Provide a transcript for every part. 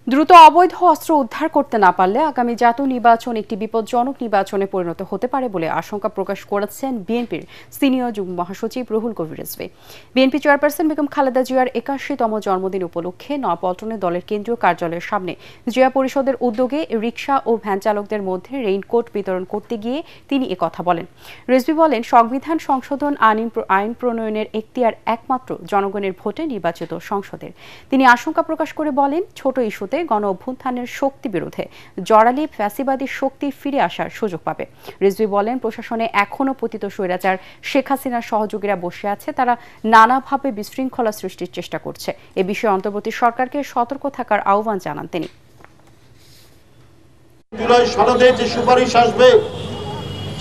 দ্রুত অবৈধ অস্ত্র উদ্ধার করতে না পারলে আগামী জাতীয় নির্বাচন একটি বিপজ্জনক নির্বাচনে পরিণত হতে পারে বলে আশঙ্কা প্রকাশ করেছেন বিএনপির সিনিয়র যুগ্ম মহাসচিব রুহুল কবির রিজভী। বিএনপি চেয়ারপারসন বেগম খালেদা জিয়ার ৮১তম জন্মদিন উপলক্ষে নয়াপল্টনে দলের কেন্দ্রীয় কার্যালয়ের সামনে জিয়া পরিষদের উদ্যোগে রিকশা ও ভ্যান চালকদের মধ্যে রেইনকোট বিতরণ করতে গিয়ে তিনি একথা বলেন। রিজভী বলেন, সংবিধান সংশোধন আইন প্রণয়নের এখতিয়ার একমাত্র জনগণের ভোটে নির্বাচিত সংসদের। তিনি আশঙ্কা প্রকাশ করে বলেন, ছোট ইস্যুতে গণ অভ্যুত্থানের শক্তি বিরোধে জড়ালে ফ্যাসিবাদী শক্তি ফিরে আসার সুযোগ পাবে। রিজভী বলেন, প্রশাসনে এখনও পতিত স্বৈরাচার শেখ হাসিনার সহযোগীরা বসে আছে, তারা নানাভাবে বিশৃঙ্খলা সৃষ্টির চেষ্টা করছে। এ বিষয়ে অন্তর্বর্তী সরকারকে সতর্ক থাকার আহ্বান জানান তিনি। জুলাই সনদে যে সুপারিশ আসবে,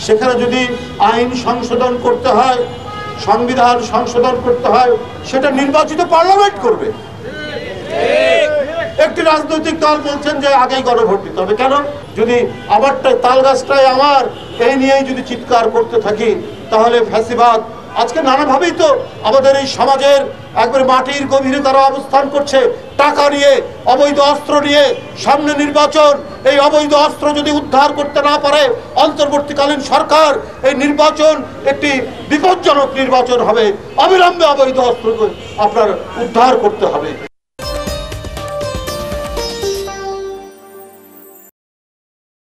সেখানে যদি আইন সংশোধন করতে হয়, সংবিধান সংশোধন করতে হয়, সেটা নির্বাচিত পার্লামেন্ট করবে। একটি রাজনৈতিক দল বলছেন যে আগেই গণভোট দিতে হবে। কেন? যদি আমারটাই তাল গাছটাই আমার, এই নিয়েই যদি চিৎকার করতে থাকি, তাহলে ফ্যাসিবাদ আজকে নানাভাবেই তো আমাদের এই সমাজের একবারে মাটির গভীরে তারা অবস্থান করছে। টাকা নিয়ে, অবৈধ অস্ত্র নিয়ে, সামনে নির্বাচন, এই অবৈধ অস্ত্র যদি উদ্ধার করতে না পারে অন্তর্বর্তীকালীন সরকার, এই নির্বাচন একটি বিপজ্জনক নির্বাচন হবে। অবিলম্বে অবৈধ অস্ত্রকে আপনার উদ্ধার করতে হবে।